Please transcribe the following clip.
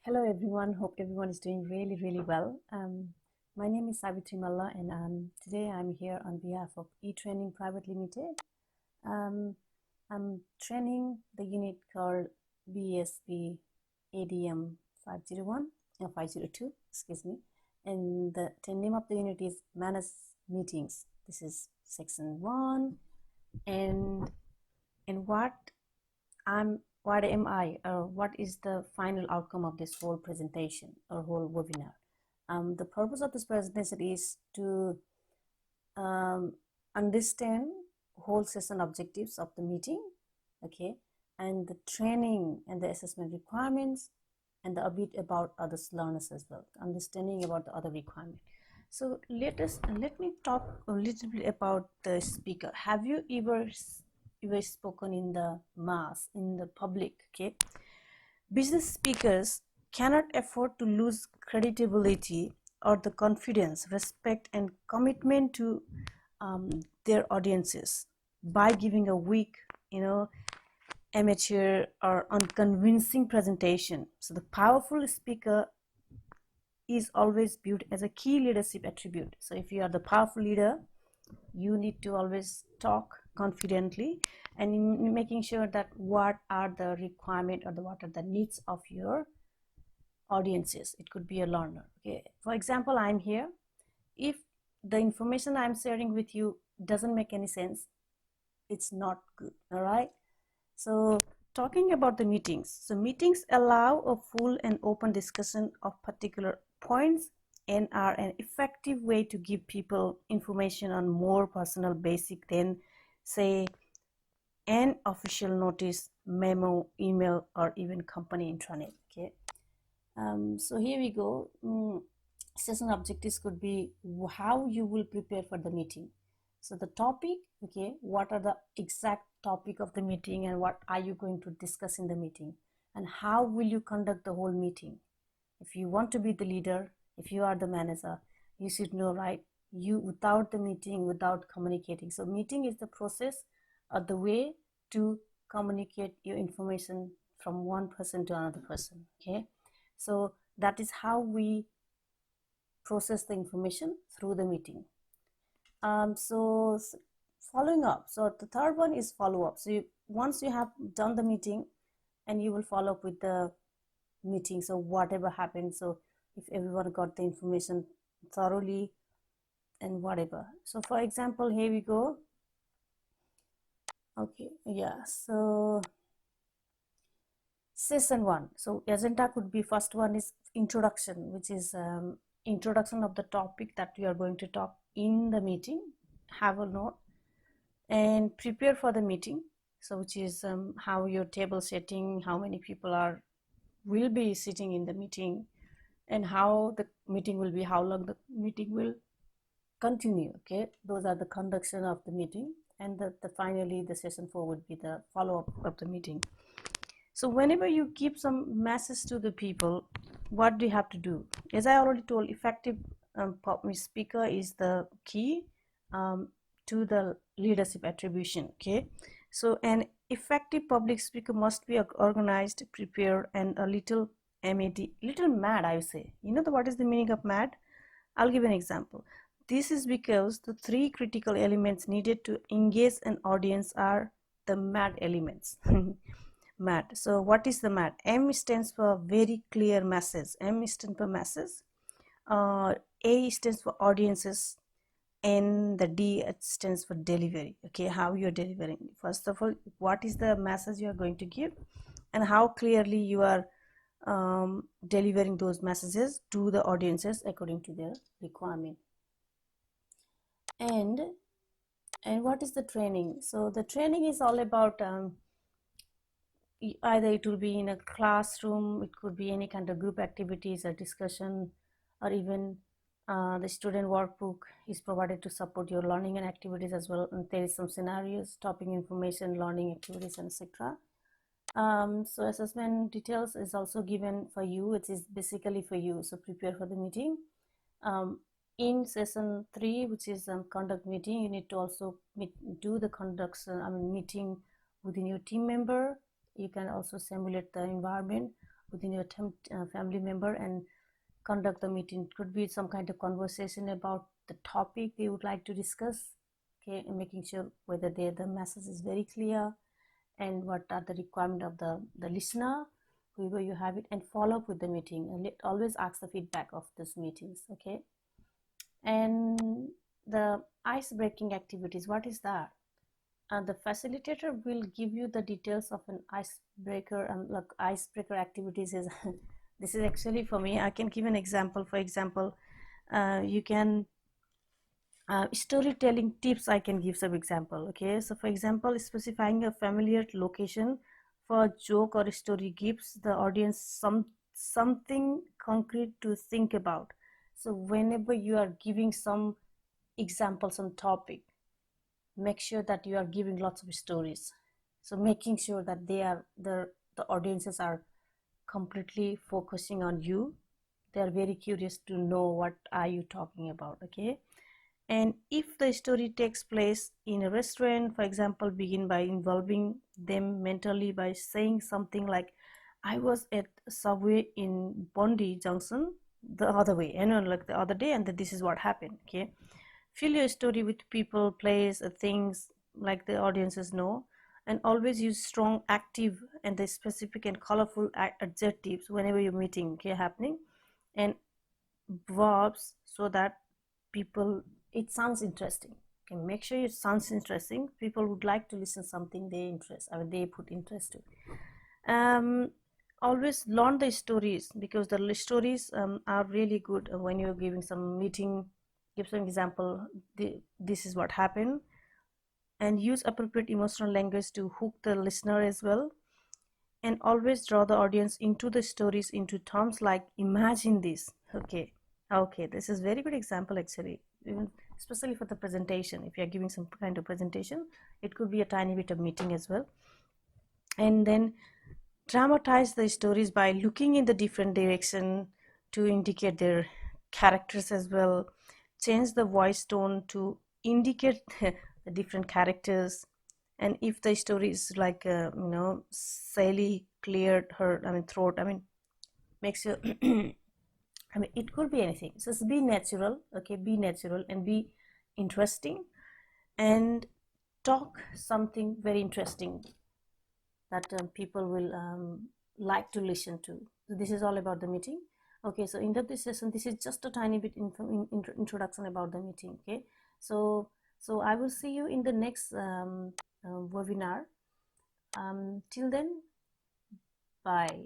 Hello everyone, hope everyone is doing really well. My name is Savitri Malla and today I'm here on behalf of eTraining Private Limited. I'm training the unit called BSBADM502, excuse me, and the name of the unit is Manage Meetings. This is section 1 and what am I, or what is the final outcome of this whole presentation or whole webinar? The purpose of this presentation is to understand whole session objectives of the meeting, okay, and the training and the assessment requirements, and a bit about other learners as well, understanding about the other requirement. So let me talk a little bit about the speaker. Have you ever spoken in the mass, in the public? Okay, business speakers cannot afford to lose credibility or the confidence, respect, and commitment to their audiences by giving a weak, amateur or unconvincing presentation. So the powerful speaker is always viewed as a key leadership attribute. So if you are the powerful leader, you need to always talk confidently and in making sure that what are the requirement or what are the needs of your audiences. It could be a learner. Okay, for example, I'm here. If the information I'm sharing with you doesn't make any sense, it's not good. All right, so talking about the meetings, so meetings allow a full and open discussion of particular points and are an effective way to give people information on more personal basic than, say, an official notice, memo, email, or even company intranet. Okay, so here we go. Session objectives could be how you will prepare for the meeting. So the topic, okay, what are the exact topic of the meeting and what are you going to discuss in the meeting, and how will you conduct the whole meeting? If you want to be the leader, if you are the manager, you should know, right? You without the meeting, without communicating. So meeting is the process or the way to communicate your information from one person to another person. Okay, so that is how we process the information through the meeting. So following up. So the third one is follow up. So once you have done the meeting, and you will follow up with the meeting. So whatever happened. So if everyone got the information thoroughly and whatever. So for example, here we go. Okay, yeah. So session 1. So agenda could be, first one is introduction, which is introduction of the topic that we are going to talk in the meeting. Have a note and prepare for the meeting. So which is how your table setting, how many people will be sitting in the meeting, and how the meeting will be, how long the meeting will continue. Okay, those are the conduction of the meeting, and finally the session 4 would be the follow-up of the meeting. So whenever you give some message to the people, what do you have to do? As I already told, effective speaker is the key to the leadership attribution. Okay, so an effective public speaker must be organized, prepared, and a little mad, I would say. You know what is the meaning of mad? I'll give an example. This is because the 3 critical elements needed to engage an audience are the mad elements. MAD. So what is the MAD? M stands for very clear message. M stands for message. A stands for audiences, and the D stands for delivery. Okay, how you're delivering. First of all, what is the message you are going to give, and how clearly you are delivering those messages to the audiences according to their requirement. And what is the training? So the training is all about either it will be in a classroom, it could be any kind of group activities or discussion, or even the student workbook is provided to support your learning and activities as well. And there is some scenarios, topic information, learning activities, and etc. So assessment details is also given for you. It is basically for you. So prepare for the meeting. In session 3, which is conduct meeting, you need to also do the meeting within your team member. You can also simulate the environment within your family member and conduct the meeting. It could be some kind of conversation about the topic they would like to discuss, okay, and making sure whether the message is very clear and what are the requirement of the listener, whoever you have it, and follow up with the meeting, and always ask the feedback of these meetings, okay. And the ice breaking activities, what is that? The facilitator will give you the details of an icebreaker, and like icebreaker activities is this is actually for me. I can give an example. For example, you can storytelling tips. I can give some example. Okay, so for example, specifying a familiar location for a joke or a story gives the audience something concrete to think about. So whenever you are giving some examples on topic, make sure that you are giving lots of stories, so making sure that the audiences are completely focusing on you. They are very curious to know what are you talking about, okay. And if the story takes place in a restaurant, for example, begin by involving them mentally by saying something like, I was at Subway in Bondi Junction the other way, like the other day, and this is what happened, okay. Fill your story with people, place, things like the audiences know, and always use strong, active, and the specific and colorful adjectives whenever you're meeting, okay, happening, and verbs, so that people, it sounds interesting. Okay, make sure it sounds interesting. People would like to listen something they put interest to. Always learn the stories, because the stories are really good when you're giving some meeting. Give some example, this is what happened, and use appropriate emotional language to hook the listener as well. And always draw the audience into the stories into terms like imagine this, okay, this is very good example actually, even especially for the presentation. If you're giving some kind of presentation, it could be a tiny bit of meeting as well. And then dramatize the stories by looking in the different direction to indicate their characters as well. Change the voice tone to indicate the different characters. And if the story is like Sally cleared her throat, makes you it could be anything. So be natural, okay, be natural and be interesting, and talk something very interesting that people will like to listen to. So this is all about the meeting. Okay, so in this session, this is just a tiny bit introduction about the meeting. Okay, so I will see you in the next webinar. Till then, bye.